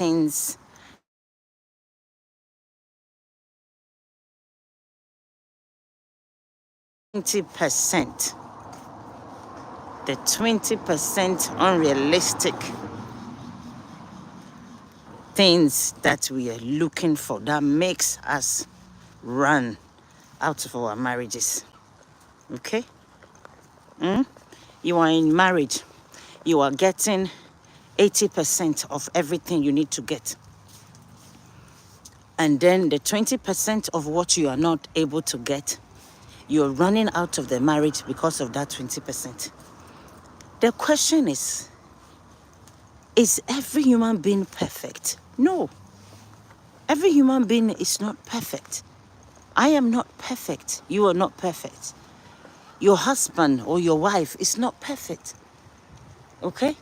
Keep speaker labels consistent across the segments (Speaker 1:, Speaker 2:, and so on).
Speaker 1: things %, the 20% unrealistic things that we are looking for that makes us run out of our marriages. Okay? You are in marriage, you are getting 80% of everything you need to get. And then the 20% of what you are not able to get, you're running out of the marriage because of that 20%. The question is every human being perfect? No. Every human being is not perfect. I am not perfect. You are not perfect. Your husband or your wife is not perfect. Okay?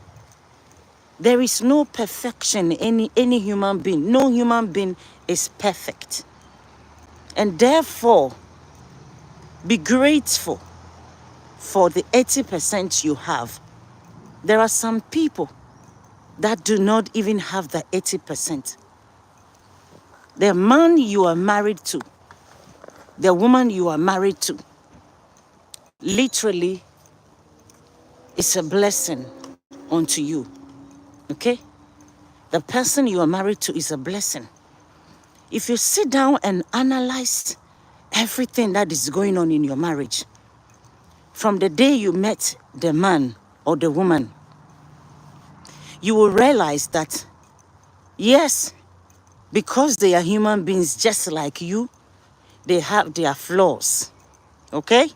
Speaker 1: There is no perfection in any human being. No human being is perfect. And therefore, be grateful for the 80% you have. There are some people that do not even have the 80%. The man you are married to, the woman you are married to, literally is a blessing unto you. Okay? The person you are married to is a blessing. If you sit down and analyze everything that is going on in your marriage, from the day you met the man or the woman, you will realize that, yes, because they are human beings just like you, they have their flaws. Okay?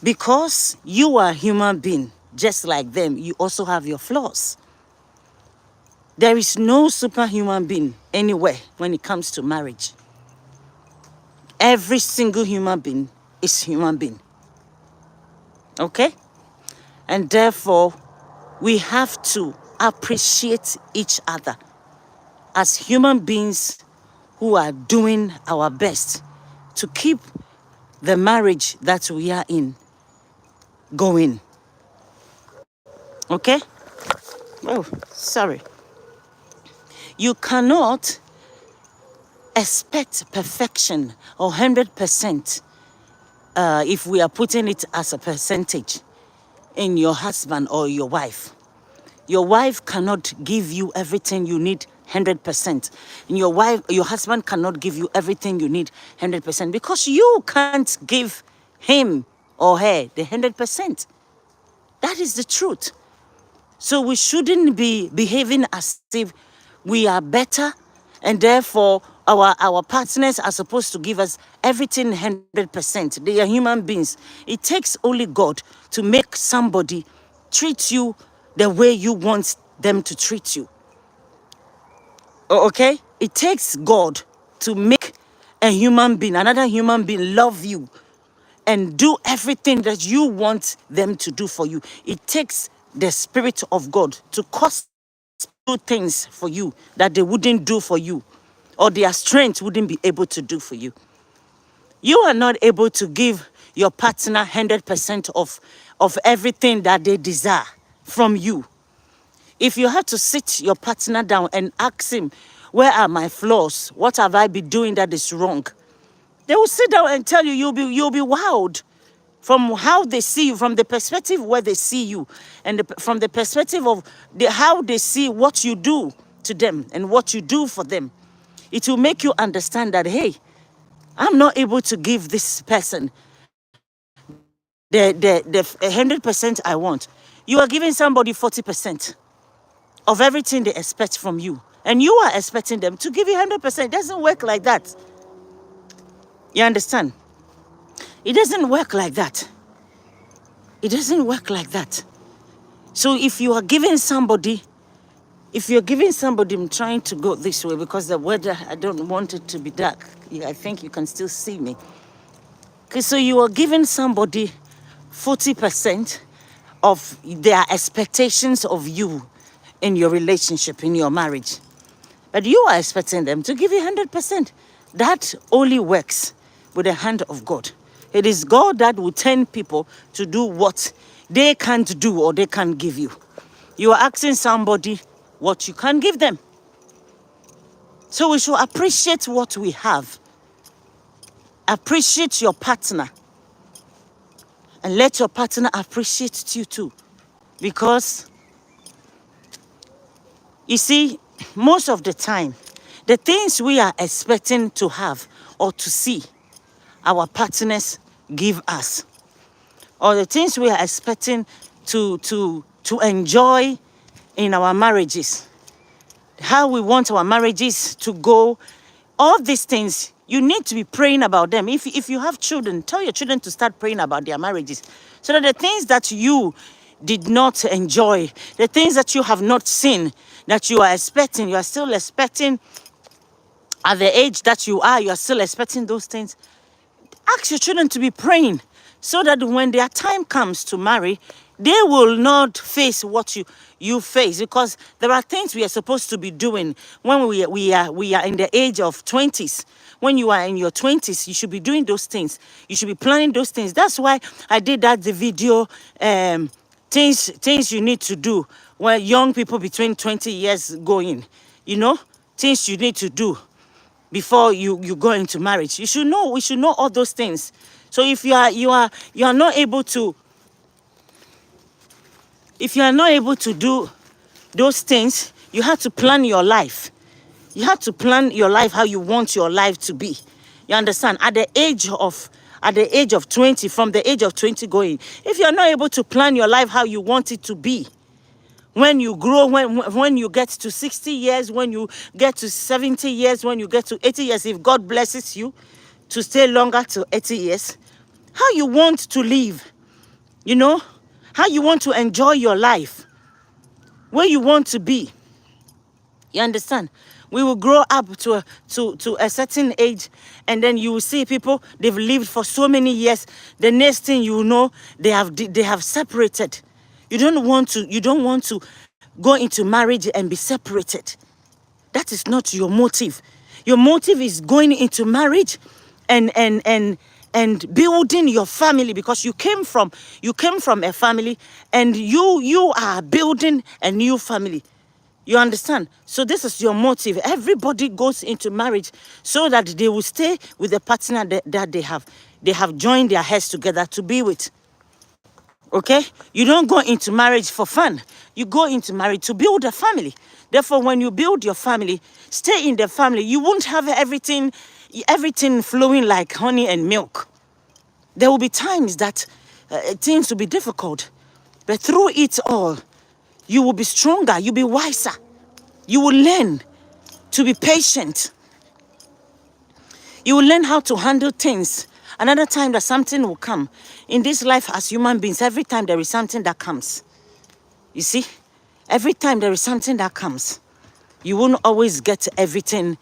Speaker 1: Because you are a human being just like them, you also have your flaws. There is no superhuman being anywhere when it comes to marriage. Every single human being is human being. Okay? And therefore, we have to appreciate each other as human beings who are doing our best to keep the marriage that we are in going. Okay? Oh, sorry. You cannot expect perfection or 100% if we are putting it as a percentage in your husband or your wife. Your wife cannot give you everything you need 100%. And your husband cannot give you everything you need 100% because you can't give him or her the 100%. That is the truth. So we shouldn't be behaving as if we are better and therefore our partners are supposed to give us everything 100%. They are human beings. It takes only God to make somebody treat you the way you want them to treat you. Okay? It takes God to make a human being, another human being, love you and do everything that you want them to do for you. It takes the Spirit of God to cause do things for you that they wouldn't do for you, or their strength wouldn't be able to do for you. You are not able to give your partner 100% of everything that they desire from you. If you have to sit your partner down and ask him, where are my flaws? What have I been doing that is wrong? They will sit down and tell you, you'll be wowed from how they see you, from the perspective where they see you, and from the perspective of how they see what you do to them and what you do for them. It will make you understand that, hey, I'm not able to give this person the 100% I want. You are giving somebody 40% of everything they expect from you. And you are expecting them to give you 100%. It doesn't work like that. You understand? It doesn't work like that. It doesn't work like that. So if you are giving somebody, I'm trying to go this way because the weather, I don't want it to be dark. I think you can still see me. Okay, so you are giving somebody 40% of their expectations of you in your relationship, in your marriage. But you are expecting them to give you 100%. That only works with the hand of God. It is God that will turn people to do what they can't do or they can't give you. You are asking somebody what you can give them. So we should appreciate what we have. Appreciate your partner. And let your partner appreciate you too. Because, you see, most of the time, the things we are expecting to have or to see our partners give us, or the things we are expecting to enjoy in our marriages, how we want our marriages to go, all these things, you need to be praying about them. If you have children, tell your children to start praying about their marriages, so that the things that you did not enjoy, the things that you have not seen, that you are still expecting at the age that you are still expecting those things. Ask your children to be praying, so that when their time comes to marry, they will not face what you face, because there are things we are supposed to be doing when we are in the age of 20s. When you are in your 20s, you should be doing those things. You should be planning those things. That's why I did the video, things you need to do when young people between 20 years going, things you need to do before you go into marriage. We should know all those things. So if you are not able to, do those things, you have to plan your life. You have to plan your life how you want your life to be. You understand? At the age of 20, from the age of 20 going, if you're not able to plan your life how you want it to be, when you grow, when you get to 60 years, when you get to 70 years, when you get to 80 years, if God blesses you to stay longer to 80 years, how you want to live, how you want to enjoy your life, where you want to be. You understand? We will grow up to a certain age, and then you will see people, they've lived for so many years. The next thing you know, they have separated. You don't want to go into marriage and be separated. That is not your motive. Your motive is going into marriage and building your family, because you came from a family, and you are building a new family. You understand? So this is your motive. Everybody goes into marriage so that they will stay with the partner that they have joined their heads together to be with. Okay? You don't go into marriage for fun. You go into marriage to build a family. Therefore, when you build your family, stay in the family. You won't have everything flowing like honey and milk. There will be times that things will be difficult. But through it all, you will be stronger. You'll be wiser. You will learn to be patient. You will learn how to handle things. Another time that something will come. In this life as human beings, every time there is something that comes. You see? Every time there is something that comes. You won't always get everything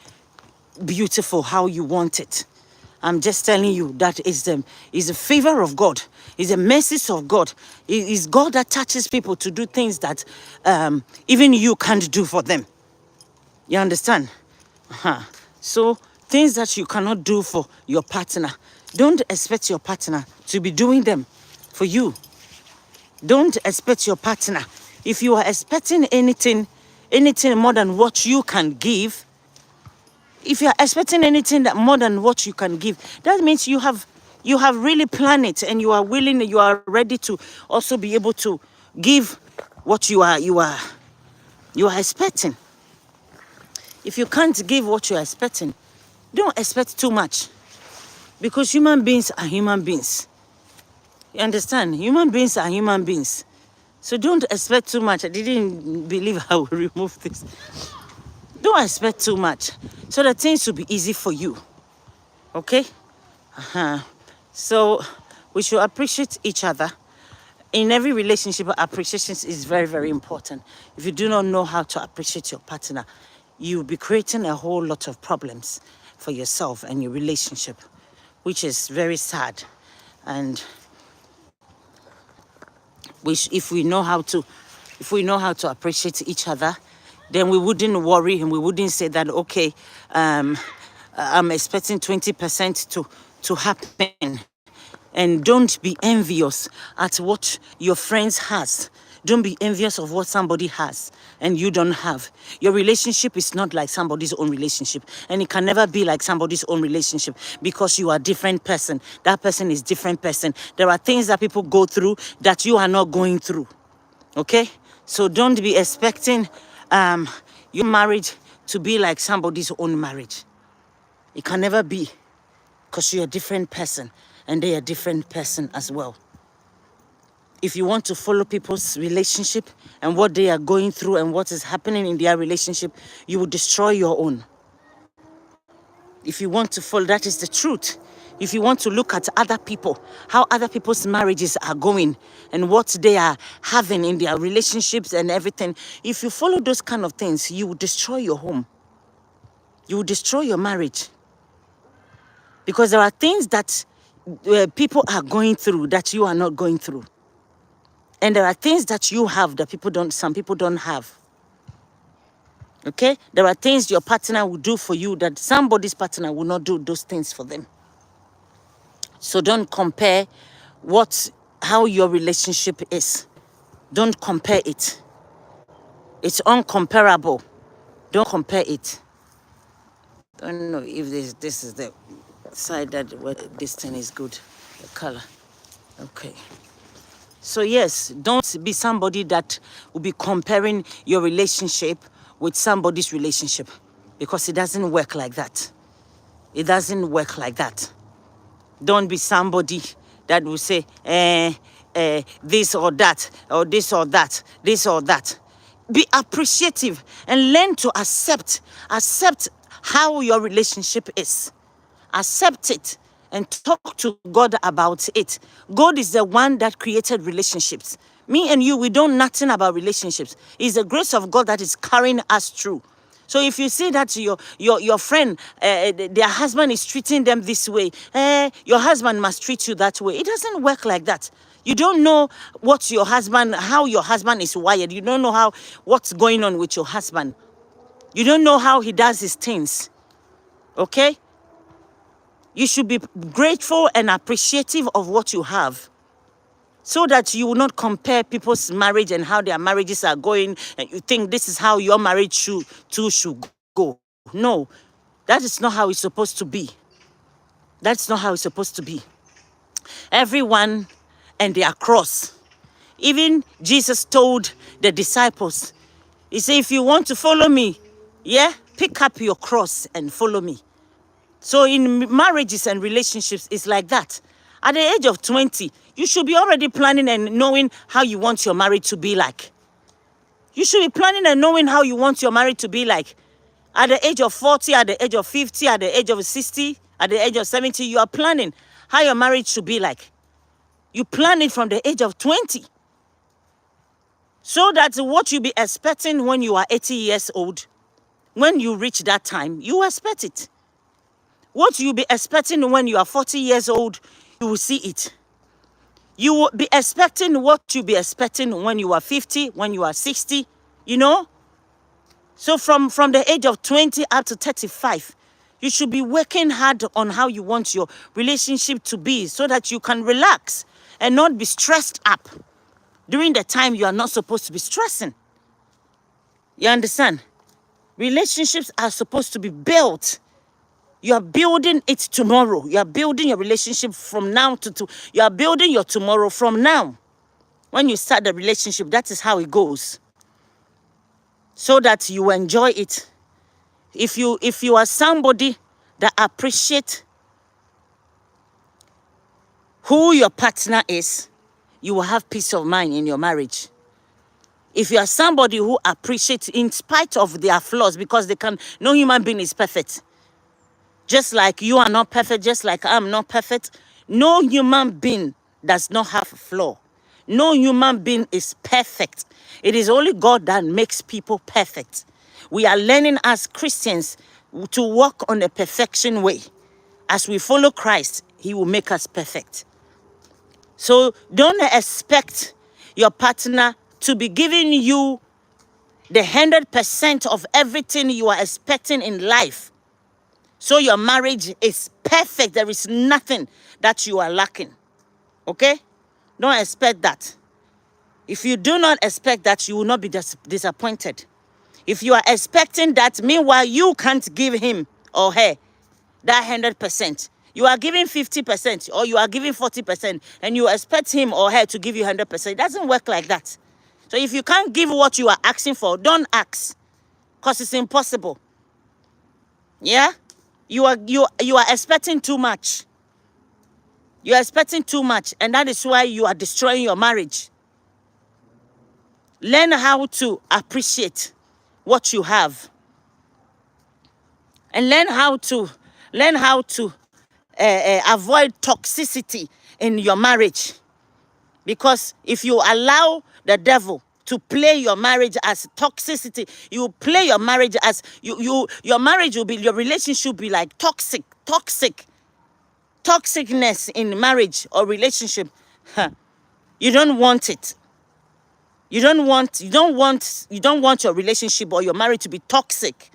Speaker 1: beautiful how you want it. I'm just telling you that is the favor of God. It's the mercies of God. It is God that touches people to do things that even you can't do for them. You understand? So things that you cannot do for your partner, don't expect your partner to be doing them for you. Don't expect your partner. If you are expecting anything more than what you can give, if you are expecting anything that more than what you can give, that means you have really planned it, and you are willing, you are ready to also be able to give what you are expecting. If you can't give what you are expecting, don't expect too much, because human beings are human beings. You understand? Human beings are human beings. So don't expect too much. I didn't believe I would remove this. Don't expect too much, so that things will be easy for you. Okay? So we should appreciate each other. In every relationship, appreciation is very, very important. If you do not know how to appreciate your partner, you'll be creating a whole lot of problems for yourself and your relationship, which is very sad. And if we know how to appreciate each other, then we wouldn't worry, and we wouldn't say that, okay, I'm expecting 20% to happen. And don't be envious at what your friends has. Don't be envious of what somebody has and you don't have. Your relationship is not like somebody's own relationship, and it can never be like somebody's own relationship, because you are a different person. That person is different person. There are things that people go through that you are not going through. Okay? So don't be expecting your marriage to be like somebody's own marriage. It can never be, because you're a different person and they are a different person as well. If you want to follow people's relationship and what they are going through and what is happening in their relationship, you will destroy your own. If you want to follow, that is the truth. If you want to look at other people, how other people's marriages are going and what they are having in their relationships and everything, if you follow those kind of things, you will destroy your home. You will destroy your marriage. Because there are things that people are going through that you are not going through. And there are things that you have that some people don't have. Okay? There are things your partner will do for you that somebody's partner will not do those things for them. So don't compare how your relationship is. Don't compare it. It's uncomparable. Don't compare it. Don't know if this is the side that this thing is good. The color. Okay. So yes, don't be somebody that will be comparing your relationship with somebody's relationship, because it doesn't work like that. It doesn't work like that. Don't be somebody that will say, this or that, or this or that, this or that. Be appreciative and learn to accept how your relationship is. Accept it and talk to God about it. God is the one that created relationships. Me and you, we don't know nothing about relationships. It's the grace of God that is carrying us through. So if you see that your friend, their husband is treating them this way, your husband must treat you that way. It doesn't work like that. You don't know how your husband is wired. You don't know what's going on with your husband. You don't know how he does his things. Okay? You should be grateful and appreciative of what you have, so that you will not compare people's marriage and how their marriages are going, and you think this is how your marriage should go. No, that is not how it's supposed to be. That's not how it's supposed to be. Everyone and their cross. Even Jesus told the disciples, he said, if you want to follow me, pick up your cross and follow me. So in marriages and relationships, it's like that. At the age of 20, you should be already planning and knowing how you want your marriage to be like. You should be planning and knowing how you want your marriage to be like. At the age of 40, at the age of 50, at the age of 60, at the age of 70, you are planning how your marriage should be like. You plan it from the age of 20. So that what you be expecting when you are 80 years old, when you reach that time, you expect it. What you'll be expecting when you are 40 years old, you will see it. You will be expecting what you'll be expecting when you are 50, when you are 60, you know? So from the age of 20 up to 35, you should be working hard on how you want your relationship to be, so that you can relax and not be stressed up during the time you are not supposed to be stressing. You understand? Relationships are supposed to be built. You are building it tomorrow. You are building your relationship from now to you are building your tomorrow from now. When you start the relationship, that is how it goes. So that you enjoy it. If you are somebody that appreciates who your partner is, you will have peace of mind in your marriage. If you are somebody who appreciates in spite of their flaws, because no human being is perfect. Just like you are not perfect, just like I'm not perfect. No human being does not have a flaw. No human being is perfect. It is only God that makes people perfect. We are learning as Christians to walk on a perfection way. As we follow Christ, He will make us perfect. So don't expect your partner to be giving you the 100% of everything you are expecting in life. So your marriage is perfect. There is nothing that you are lacking. Okay? Don't expect that. If you do not expect that, you will not be disappointed. If you are expecting that, meanwhile, you can't give him or her that 100%. You are giving 50% or you are giving 40%, and you expect him or her to give you 100%. It doesn't work like that. So if you can't give what you are asking for, don't ask, because it's impossible. Yeah? You are expecting too much. You are expecting too much, and that is why you are destroying your marriage. Learn how to appreciate what you have, and learn how to avoid toxicity in your marriage. Because if you allow the devil to play your marriage as toxicity, you play your marriage as your marriage will be, your relationship will be like toxicness in marriage or relationship. Huh. You don't want it. You don't want your relationship or your marriage to be toxic.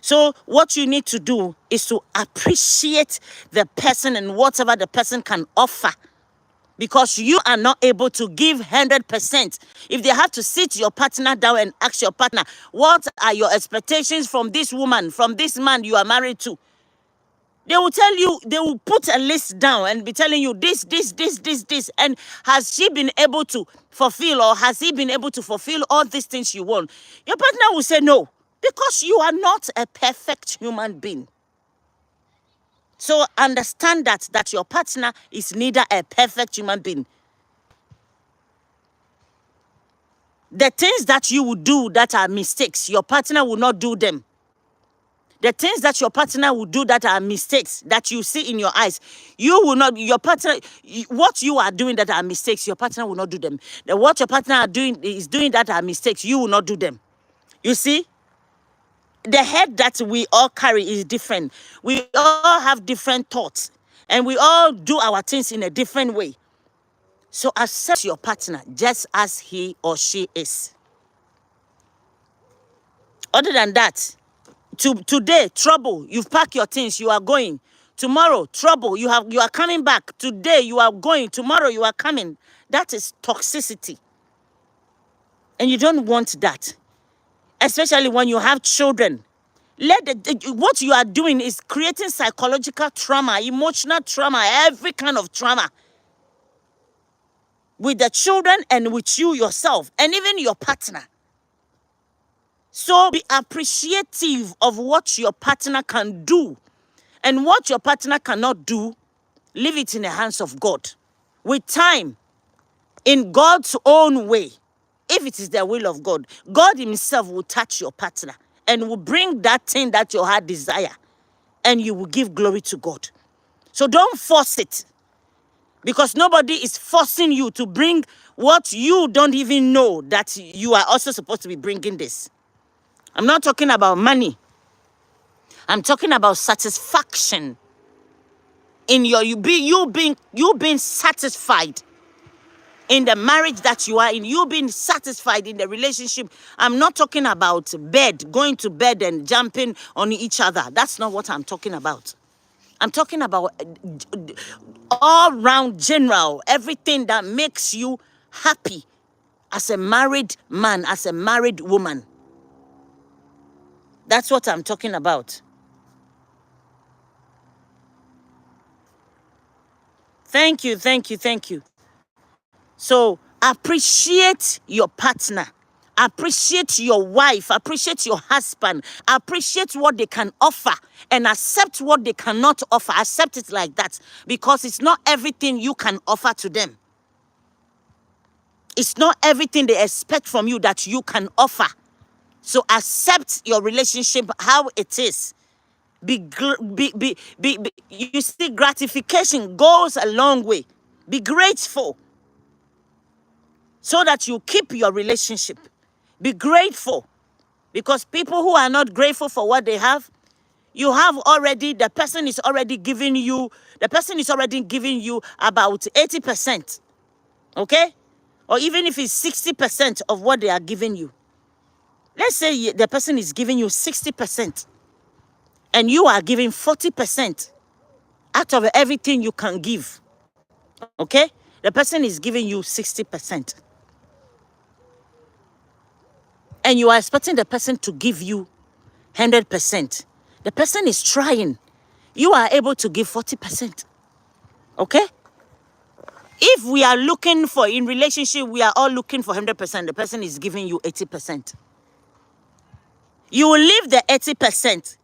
Speaker 1: So what you need to do is to appreciate the person and whatever the person can offer. Because you are not able to give 100%. If they have to sit your partner down and ask your partner, what are your expectations from this woman, from this man you are married to? They will tell you, they will put a list down and be telling you this. And has she been able to fulfill, or has he been able to fulfill all these things you want? Your partner will say no, because you are not a perfect human being. So understand that your partner is neither a perfect human being. The things that you will do that are mistakes, your partner will not do them. The things that your partner will do that are mistakes that you see in your eyes, you will not, your partner, what you are doing that are mistakes, your partner will not do them. What your partner is doing that are mistakes, you will not do them. You see? The head that we all carry is different. We all have different thoughts, and we all do our things in a different way. So accept your partner just as he or she is. Other than that, today, trouble, you've packed your things, you are going. Tomorrow, trouble, you are coming back. Today, you are going. Tomorrow, you are coming. That is toxicity. And you don't want that. Especially when you have children. What you are doing is creating psychological trauma, emotional trauma, every kind of trauma. With the children and with you yourself, and even your partner. So be appreciative of what your partner can do. And what your partner cannot do, leave it in the hands of God. With time, in God's own way, if it is the will of God, God himself will touch your partner and will bring that thing that your heart desire, and you will give glory to God. So don't force it, because nobody is forcing you to bring what you don't even know that you are also supposed to be bringing this. I'm not talking about money. I'm talking about satisfaction in you being satisfied in the marriage that you are in. You being satisfied in the relationship. I'm not talking about going to bed and jumping on each other. That's not what I'm talking about. I'm talking about all round general, everything that makes you happy as a married man, as a married woman. That's what I'm talking about. Thank you. So appreciate your partner. Appreciate your wife. Appreciate your husband. Appreciate what they can offer, and accept what they cannot offer. Accept it like that, because it's not everything you can offer to them. It's not everything they expect from you that you can offer. So accept your relationship how it is. You see, gratification goes a long way. Be grateful so that you keep your relationship. Be grateful, because people who are not grateful for what they have, the person is already giving you about 80%. Okay? Or even if it's 60% of what they are giving you. Let's say the person is giving you 60%, and you are giving 40% out of everything you can give. Okay? The person is giving you 60%. and you are expecting the person to give you 100%. The person is trying. You are able to give 40%. Okay? If we are looking for, in relationship, we are all looking for 100%. The person is giving you 80%. You will leave the 80%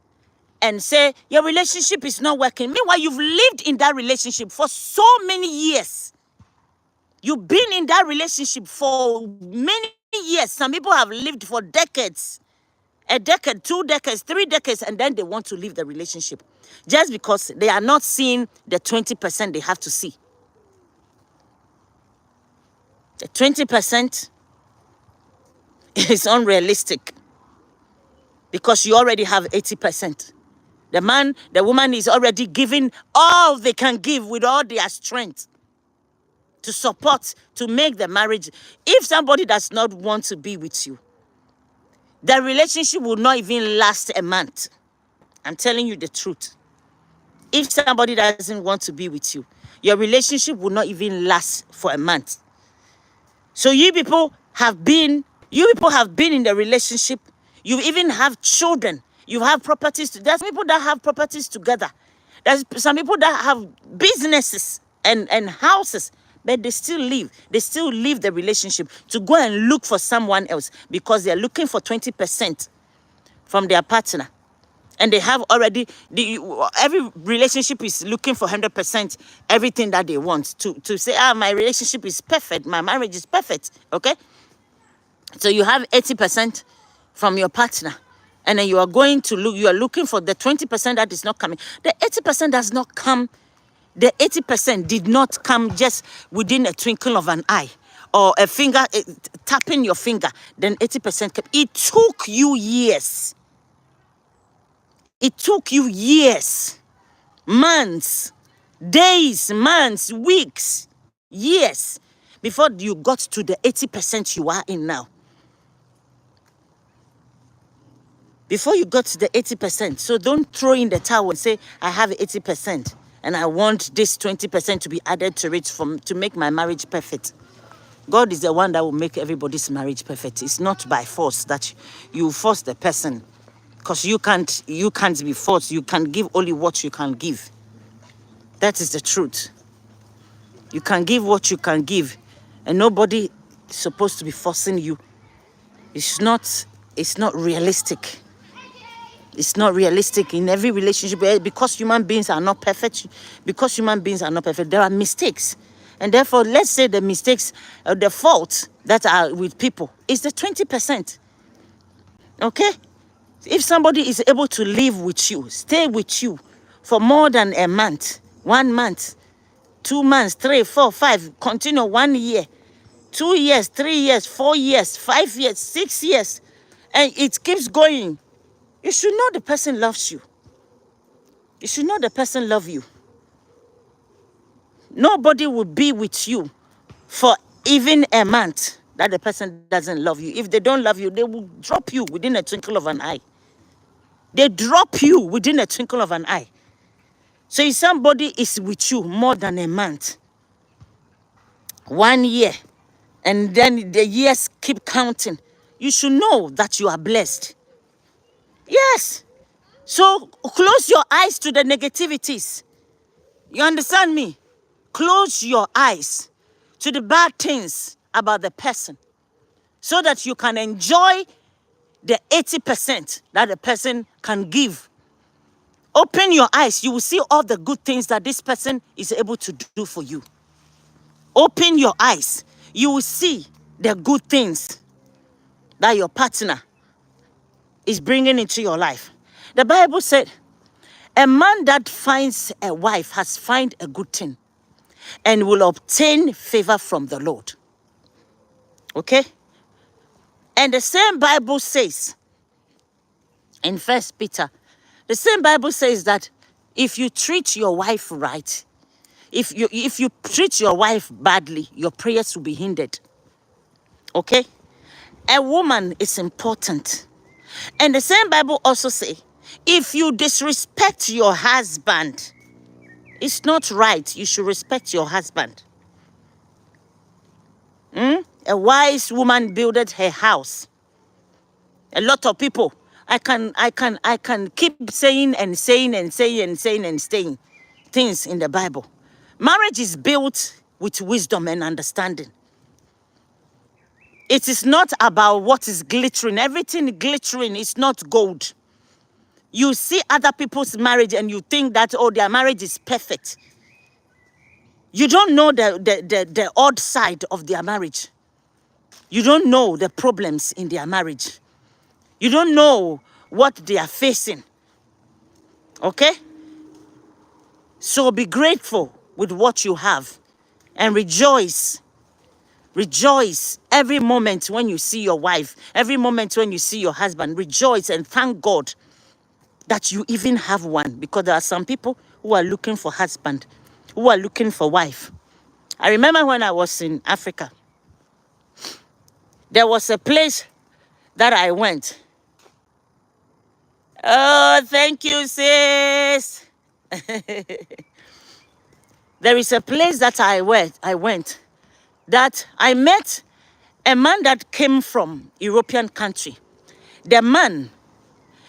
Speaker 1: and say, your relationship is not working. Meanwhile, you've lived in that relationship for so many years. You've been in that relationship for many years. Some people have lived for decades. A decade, 2 decades, 3 decades, and then they want to leave the relationship. Just because they are not seeing the 20% they have to see. The 20% is unrealistic. Because you already have 80%. The man, the woman is already giving all they can give with all their strength to support, to make the marriage. If somebody does not want to be with you, the relationship will not even last a month. I'm telling you the truth. If somebody doesn't want to be with you, your relationship will not even last for a month. So you people have been in the relationship. You even have children. You have properties. There's people that have properties together. There's some people that have businesses and houses, but they still leave. They still leave the relationship to go and look for someone else because they're looking for 20% from their partner. And they have already, every relationship is looking for 100% everything that they want. To say, my relationship is perfect. My marriage is perfect. Okay? So you have 80% from your partner. And then you are looking for the 20% that is not coming. The 80% does not come. The 80% did not come just within a twinkle of an eye. Or a finger, tapping your finger. Then 80% came. It took you years. It took you years, months, days, months, weeks, years, before you got to the 80% you are in now. Before you got to the 80%. So don't throw in the towel and say, I have 80% and I want this 20% to be added to it to make my marriage perfect. God is the one that will make everybody's marriage perfect. It's not by force that you force the person. Because you can't be forced. You can give only what you can give. That is the truth. You can give what you can give. And nobody is supposed to be forcing you. It's not realistic. It's not realistic in every relationship. Because human beings are not perfect. Because human beings are not perfect, there are mistakes. And therefore, let's say the mistakes, the faults that are with people is the 20%. Okay? If somebody is able to live with you, stay with you for more than a month, 1 month, 2 months, 3, 4, 5, continue 1 year, 2 years, 3 years, 4 years, 5 years, 6 years, and it keeps going, you should know the person loves you. You should know the person loves you. Nobody will be with you for even a month that the person doesn't love you. If they don't love you, they will drop you within a twinkle of an eye. They drop you within a twinkle of an eye. So if somebody is with you more than a month, 1 year, and then the years keep counting, you should know that you are blessed. Yes. So close your eyes to the negativities. You understand me? Close your eyes to the bad things about the person so that you can enjoy the 80% that the person can give. Open your eyes. You will see all the good things that this person is able to do for you. Open your eyes. You will see the good things that your partner is bringing into your life. The Bible said, a man that finds a wife has found a good thing and will obtain favor from the Lord. Okay? And the same Bible says in 1 Peter, the same Bible says that if you treat your wife right, if you treat your wife badly, your prayers will be hindered. Okay? A woman is important. And the same Bible also says, if you disrespect your husband, it's not right. You should respect your husband. A wise woman builded her house. A lot of people, I can keep saying and saying and saying and saying and saying things in the Bible. Marriage is built with wisdom and understanding. It is not about what is glittering. Everything glittering is not gold. You see other people's marriage and you think that, oh, their marriage is perfect. You don't know the odd side of their marriage. You don't know the problems in their marriage. You don't know what they are facing. Okay? So be grateful with what you have and rejoice. Rejoice every moment when you see your wife, every moment when you see your husband. Rejoice and thank God that you even have one, because there are some people who are looking for husband, who are looking for wife. I remember when I was in Africa, there was a place that I went. Oh, thank you, sis. There is a place that I went that I met a man that came from European country. The man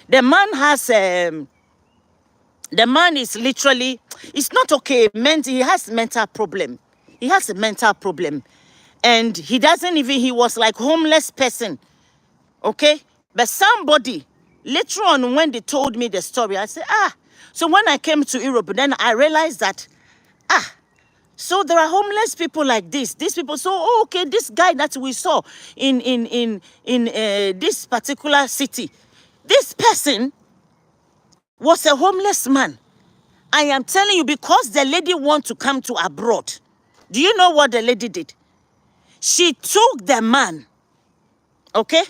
Speaker 1: has the man is literally, it's not okay. He has mental problem. He has a mental problem. And he was like homeless person. Okay? But somebody, later on when they told me the story, I said, so when I came to Europe, then I realized that, so there are homeless people like this. These people, so okay, this guy that we saw in this particular city, this person was a homeless man. I am telling you, because the lady want to come to abroad. Do you know what the lady did? She took the man, okay,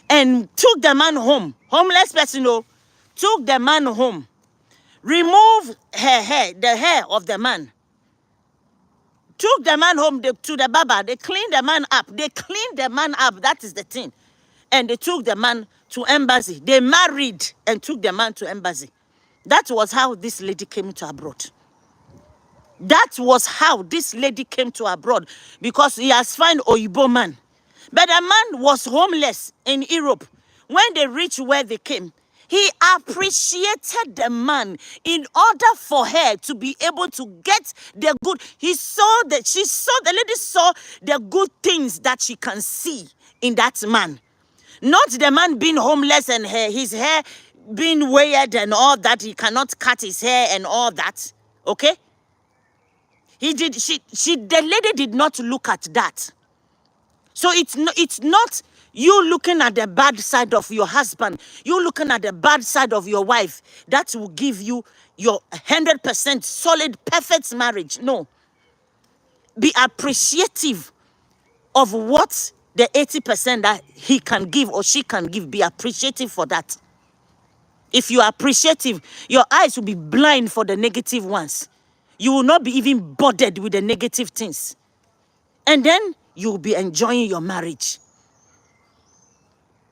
Speaker 1: and took the man home. Homeless person, took the man home, removed her hair, the hair of the man, took the man home to the barber. They cleaned the man up. That is the thing. And they took the man to embassy. They married and took the man to embassy. That was how this lady came to abroad. That was how this lady came to abroad, because he has found Oyibo man. But the man was homeless in Europe. When they reached where they came, he appreciated the man in order for her to be able to get the good. The lady saw the good things that she can see in that man. Not the man being homeless and his hair being weird and all that. He cannot cut his hair and all that. Okay? The lady did not look at that. So it's not you looking at the bad side of your husband, you looking at the bad side of your wife, that will give you your 100% solid, perfect marriage. No. Be appreciative of what the 80% that he can give or she can give. Be appreciative for that. If you are appreciative, your eyes will be blind for the negative ones. You will not be even bothered with the negative things. And then you will be enjoying your marriage.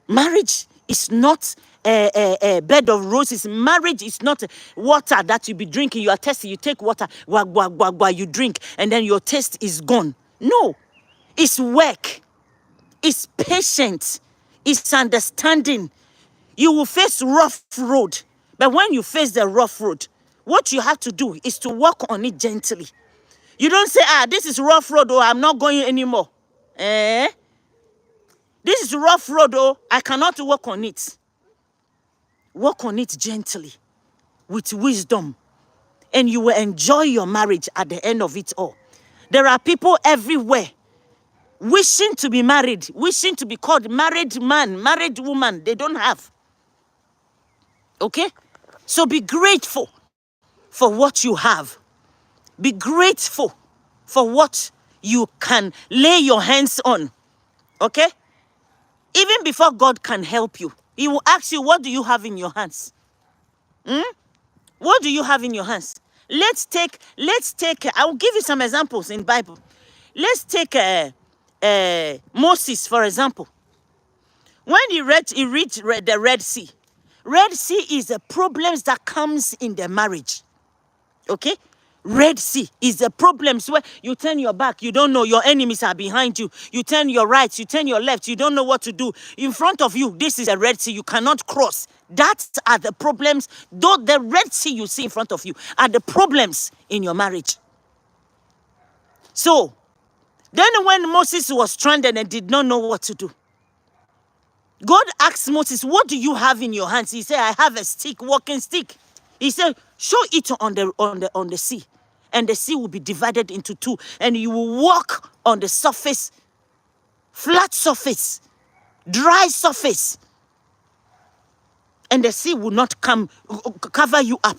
Speaker 1: Marriage is not a bed of roses. Marriage is not water that you be drinking. You are thirsty, you take water, you drink, and then your taste is gone. No. It's work. It's patience. It's understanding. You will face rough road. But when you face the rough road, what you have to do is to walk on it gently. You don't say, this is rough road, I'm not going anymore. This is rough road, I cannot walk on it. Walk on it gently, with wisdom, and you will enjoy your marriage at the end of it all. There are people everywhere wishing to be married, wishing to be called married man, married woman. They don't have. Okay? So be grateful for what you have. Be grateful for what you can lay your hands on. Okay? Even before God can help you, he will ask you, what do you have in your hands? What do you have in your hands? Let's take, I will give you some examples in Bible. Let's take Moses, for example. When he reached the Red Sea. Red Sea is the problems that comes in the marriage. Okay? Red Sea is the problems where you turn your back, you don't know your enemies are behind you. You turn your right, you turn your left, you don't know what to do. In front of you, this is a Red Sea, you cannot cross. That are the problems. Though the Red Sea you see in front of you are the problems in your marriage. So, then when Moses was stranded and did not know what to do, God asked Moses, what do you have in your hands? He said, I have a stick, walking stick. He said, show it on the sea. And the sea will be divided into two. And you will walk on the surface, flat surface, dry surface. And the sea will not cover you up.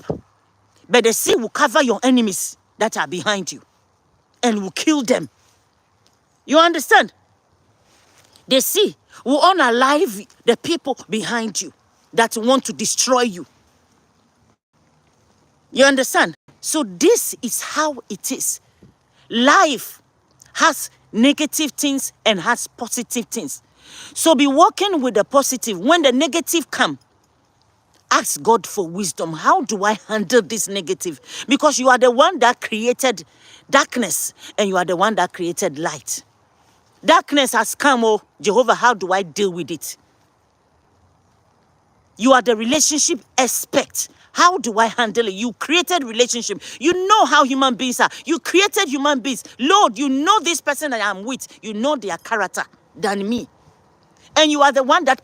Speaker 1: But the sea will cover your enemies that are behind you and will kill them. You understand? The sea will unalive the people behind you that want to destroy you. You understand? So this is how it is. Life has negative things and has positive things. So be working with the positive. When the negative come, ask God for wisdom. How do I handle this negative? Because you are the one that created darkness and you are the one that created light. Darkness has come, oh Jehovah, how do I deal with it? You are the relationship expert. How do I handle it? You created relationship. You know how human beings are. You created human beings. Lord, you know this person that I'm with. You know their character than me. And you are the one that